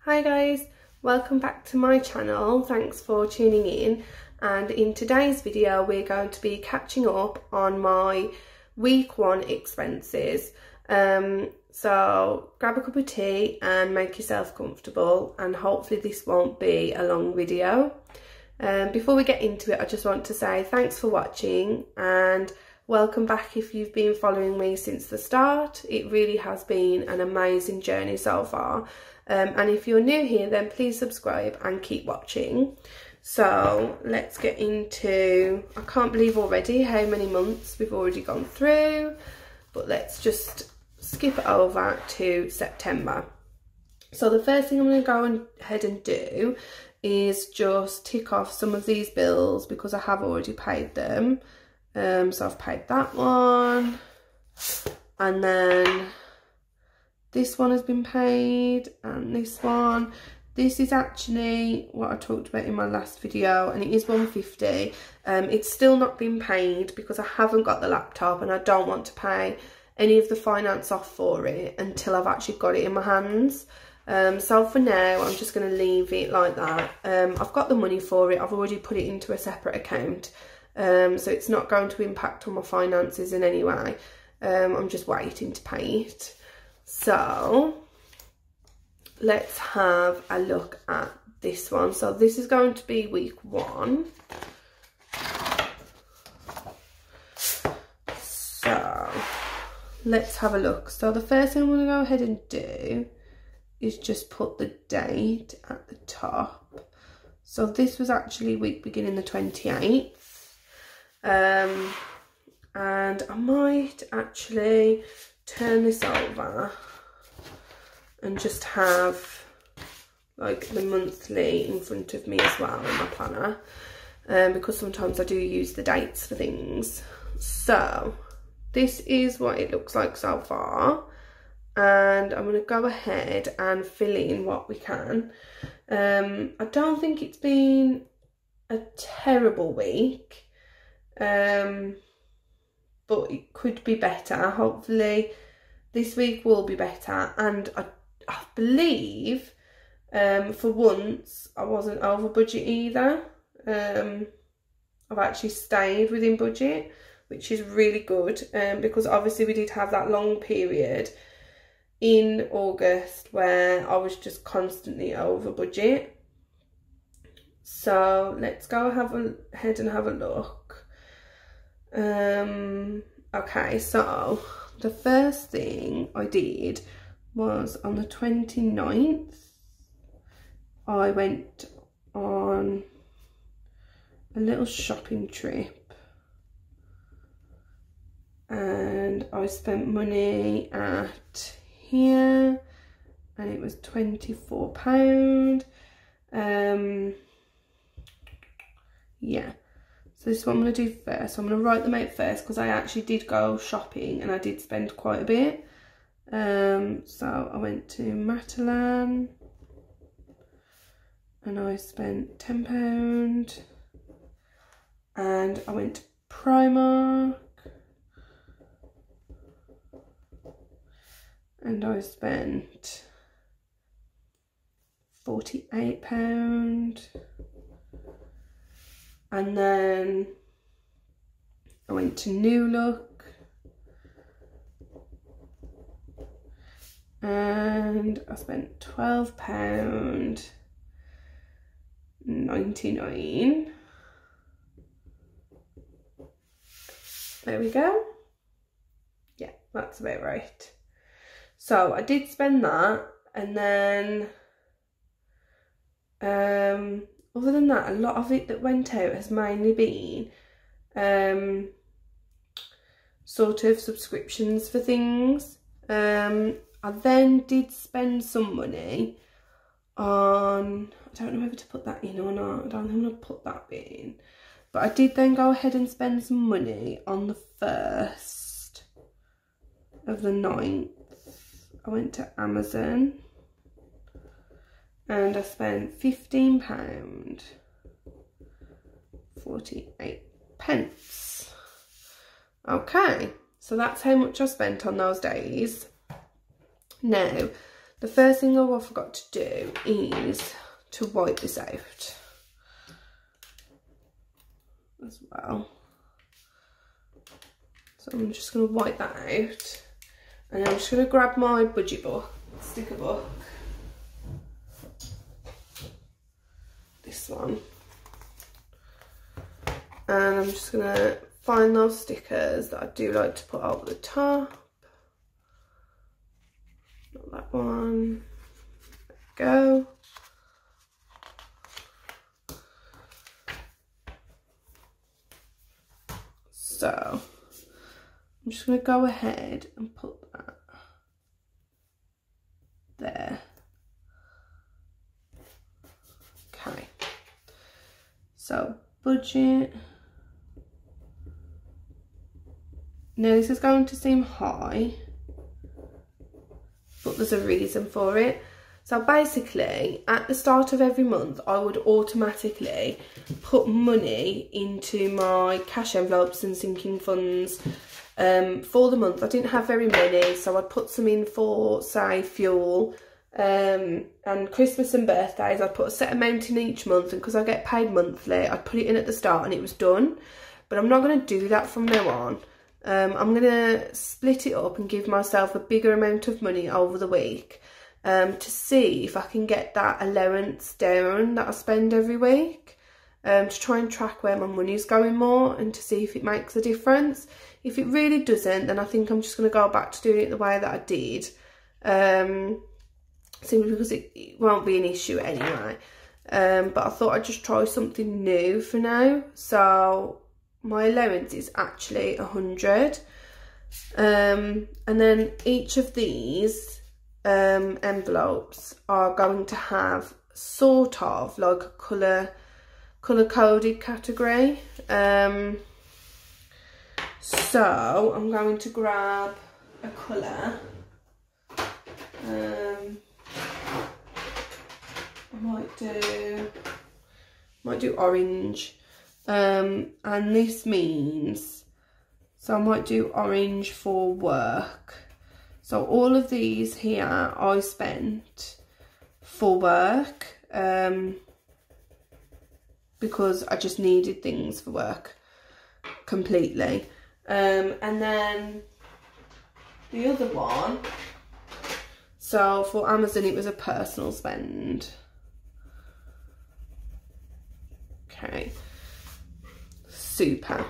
Hi guys, welcome back to my channel. Thanks for tuning in, and in today's video we're going to be catching up on my week one expenses. So grab a cup of tea and make yourself comfortable, and hopefully this won't be a long video. Before we get into it, I just want to say thanks for watching and welcome back if you've been following me since the start. It really has been an amazing journey so far. And if you're new here, then please subscribe and keep watching. So let's get into, I can't believe already how many months we've already gone through, but let's just skip over to September. So the first thing I'm going to go ahead and do is just tick off some of these bills because I have already paid them. So I've paid that one, and then this one has been paid, and this one. This is actually what I talked about in my last video, and it is £150. It's still not been paid because I haven't got the laptop and I don't want to pay any of the finance off for it until I've actually got it in my hands. So for now I'm just going to leave it like that. I've got the money for it. I've already put it into a separate account, so it's not going to impact on my finances in any way. I'm just waiting to pay it. So let's have a look at this one. So this is going to be week one. So let's have a look. So the first thing I'm going to go ahead and do is just put the date at the top. So this was actually week beginning the 28th. And I might actually turn this over and just have like the monthly in front of me as well in my planner, because sometimes I do use the dates for things. So this is what it looks like so far, and I'm going to go ahead and fill in what we can. I don't think it's been a terrible week, but it could be better. Hopefully this week will be better, and I believe for once I wasn't over budget either. I've actually stayed within budget, which is really good, because obviously we did have that long period in August where I was just constantly over budget. So let's go ahead and have a look. Okay, so the first thing I did was on the 29th, I went on a little shopping trip and I spent money at here, and it was £24. Yeah. So this is what I'm going to do first. So I'm going to write them out first because I actually did go shopping and I did spend quite a bit. So I went to Matalan and I spent £10, and I went to Primark and I spent £48. And then I went to New Look and I spent £12.99. There we go. Yeah, that's about right. So I did spend that, and then other than that, a lot of it that went out has mainly been sort of subscriptions for things. I then did spend some money on, I don't know whether to put that in or not. I don't think I'm going to put that bit in. But I did then go ahead and spend some money on the 1st of the 9th. I went to Amazon and I spent £15.48. Okay, so that's how much I spent on those days. Now, the first thing I forgot to do is to wipe this out as well. So I'm just going to wipe that out, and I'm just going to grab my budget book, sticker book, this one, and I'm just going to find those stickers that I do like to put over the top. Not that one. There we go. So I'm just going to go ahead and put that there. Okay. So budget. Now this is going to seem high, but there's a reason for it. So basically, at the start of every month, I would automatically put money into my cash envelopes and sinking funds for the month. I didn't have very many, so I'd put some in for, say, fuel, and Christmas and birthdays. I'd put a set amount in each month, and because I get paid monthly, I'd put it in at the start and it was done. But I'm not going to do that from now on. I'm going to split it up and give myself a bigger amount of money over the week, to see if I can get that allowance down that I spend every week, to try and track where my money's going more and to see if it makes a difference. If it really doesn't, then I think I'm just going to go back to doing it the way that I did, simply because it won't be an issue anyway. But I thought I'd just try something new for now. So my allowance is actually 100, and then each of these envelopes are going to have sort of like a colour coded category. So I'm going to grab a colour. I might do orange, and this means, so I might do orange for work. So all of these here I spent for work, because I just needed things for work completely. And then the other one, so for Amazon it was a personal spend. Okay, super.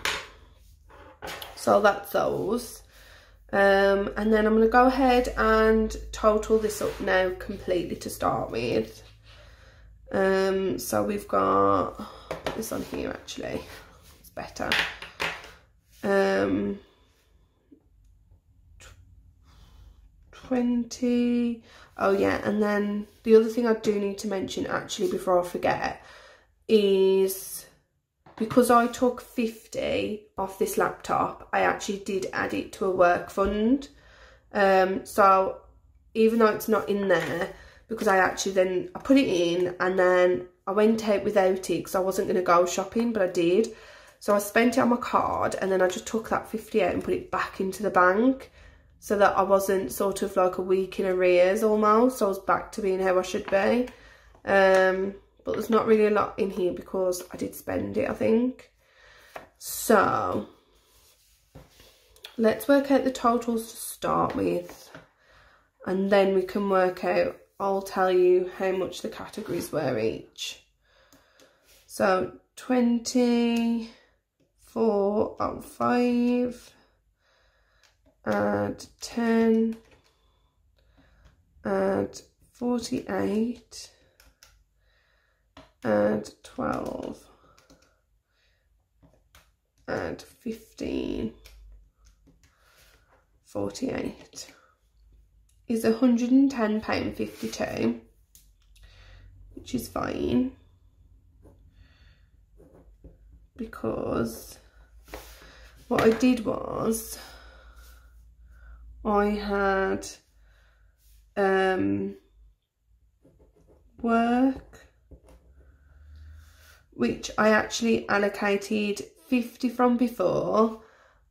So that's those. And then I'm going to go ahead and total this up now completely to start with. So we've got this on here, actually, it's better. 20, oh yeah, and then the other thing I do need to mention actually before I forget is, because I took 50 off this laptop, I actually did add it to a work fund. So even though it's not in there, because I put it in and then I went out without it because I wasn't going to go shopping, but I did. So I spent it on my card, and then I just took that 50 out and put it back into the bank, so that I wasn't sort of like a week in arrears almost. So I was back to being how I should be. But there's not really a lot in here because I did spend it, I think. So let's work out the totals to start with, and then we can work out, I'll tell you how much the categories were each. So 24.05, add 10, add 48, add 12, add 15, 48 is £110.52, which is fine, because what I did was I had work, which I actually allocated 50 from before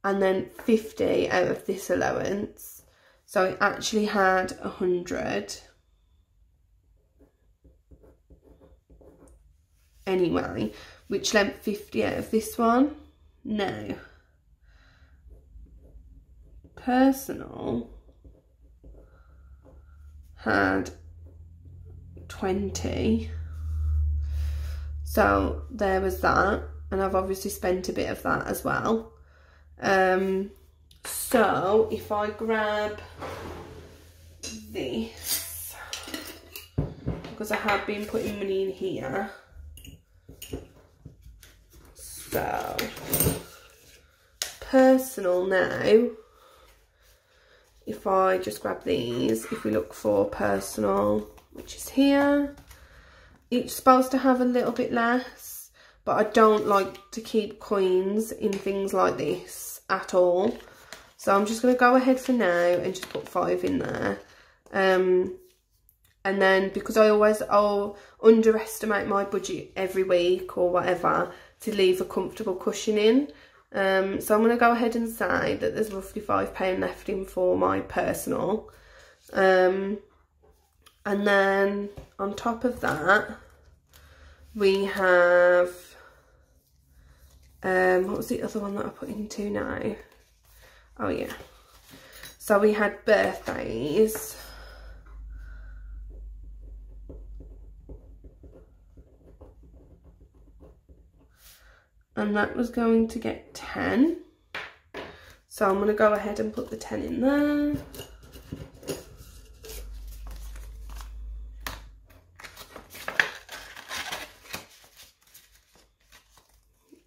and then 50 out of this allowance. So I actually had 100. anyway, which lent 50 out of this one. Now, personal had 20, so there was that, and I've obviously spent a bit of that as well. So if I grab this, because I have been putting money in here, so personal now, if I just grab these, if we look for personal, which is here, it's supposed to have a little bit less, but I don't like to keep coins in things like this at all. So I'm just going to go ahead for now and just put 5 in there. And then, because I'll underestimate my budget every week or whatever to leave a comfortable cushion in. So I'm going to go ahead and say that there's roughly £5 left in for my personal. And then on top of that, we have, what was the other one that I put into now? Oh yeah, so we had birthdays. And that was going to get 10. So I'm going to go ahead and put the 10 in there.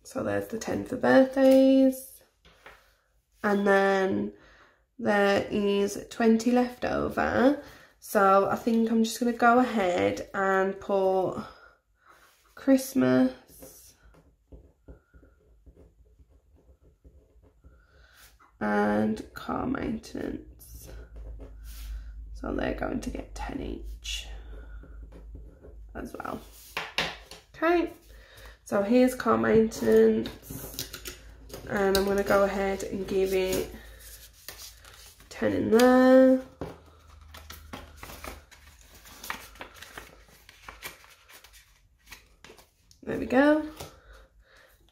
So there's the 10 for birthdays. And then there is 20 left over. So I think I'm just going to go ahead and put Christmas and car maintenance. So they're going to get 10 each as well. Okay, so here's car maintenance. And I'm going to go ahead and give it 10 in there. There we go.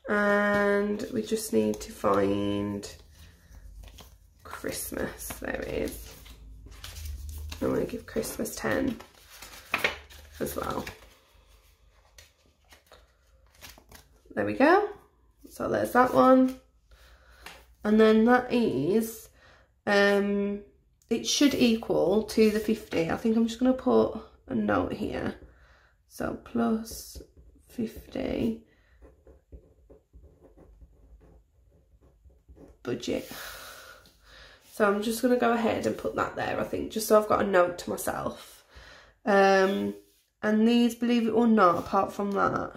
And we just need to find Christmas. There it is. I'm going to give Christmas 10 as well. There we go. So there's that one. And then that is, it should equal to the 50. I think I'm just going to put a note here. So plus 50 budget. So I'm just going to go ahead and put that there, I think, just so I've got a note to myself. And these, believe it or not, apart from that,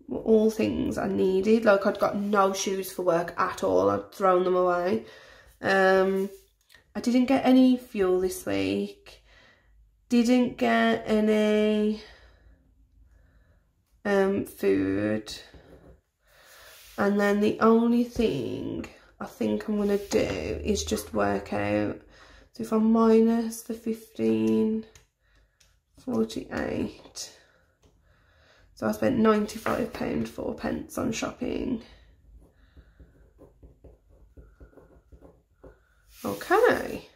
were all things I needed. Like, I'd got no shoes for work at all. I'd thrown them away. I didn't get any fuel this week. Didn't get any food. And then the only thing I think I'm going to do is just work out. So if I minus the 15.48, so I spent £95 4p on shopping. Okay,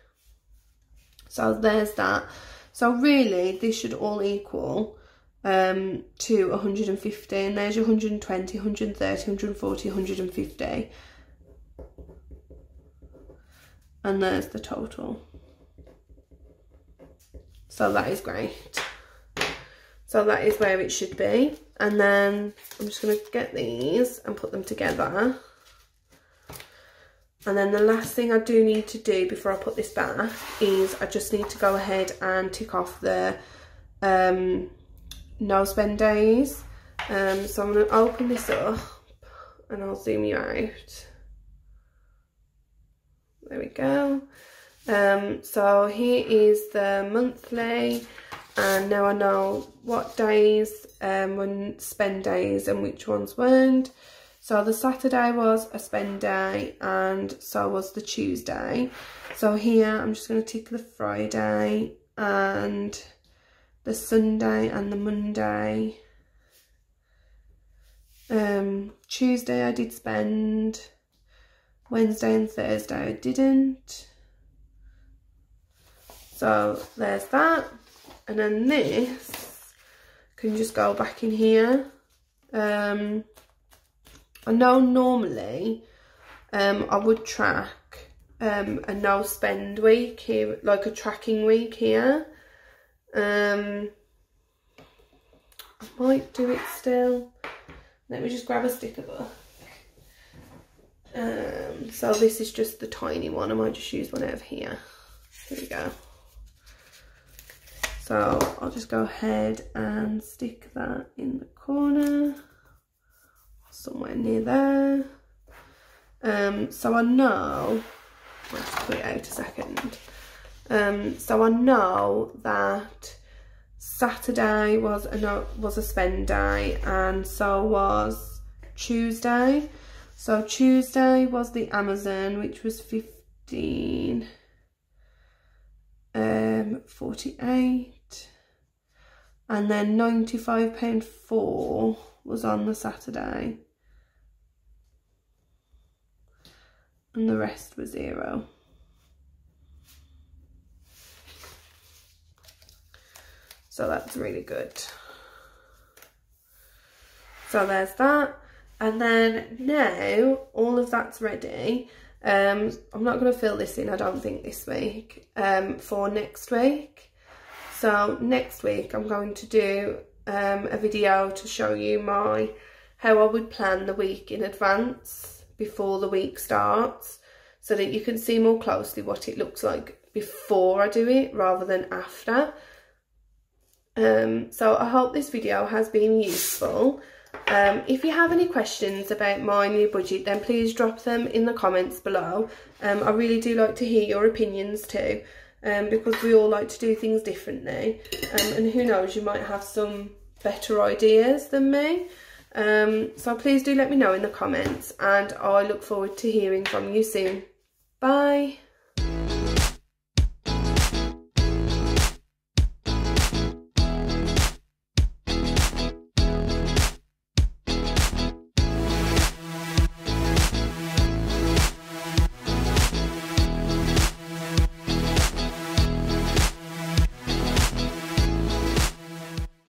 so there's that. So really this should all equal to 150, and there's your 120, 130, 140, 150. And there's the total. So that is great. So that is where it should be. And then I'm just going to get these and put them together. And then the last thing I do need to do before I put this back is I just need to go ahead and tick off the no spend days. So I'm going to open this up and I'll zoom you out. There we go. So here is the monthly, and now I know what days were spend days and which ones weren't. So the Saturday was a spend day and so was the Tuesday. So here I'm just going to tick the Friday and the Sunday and the Monday Tuesday I did spend, Wednesday and Thursday I didn't. So there's that. And then this can just go back in here. I know normally I would track a no spend week here, like a tracking week here. I might do it still. Let me just grab a sticker book. So this is just the tiny one. I might just use one out of here. Here we go. So I'll just go ahead and stick that in the corner, somewhere near there. So I know, I'll just put it out a second. So I know that Saturday was a spend day, and so was Tuesday. So Tuesday was the Amazon, which was £15.48, and then £95.4 was on the Saturday, and the rest was £0. So that's really good. So there's that. And then now all of that's ready. I'm not going to fill this in, I don't think, this week, for next week. So next week I'm going to do a video to show you how I would plan the week in advance before the week starts, so that you can see more closely what it looks like before I do it rather than after. So I hope this video has been useful. If you have any questions about my new budget, then please drop them in the comments below. I really do like to hear your opinions too, because we all like to do things differently, and who knows, you might have some better ideas than me. So please do let me know in the comments, and I look forward to hearing from you soon. Bye.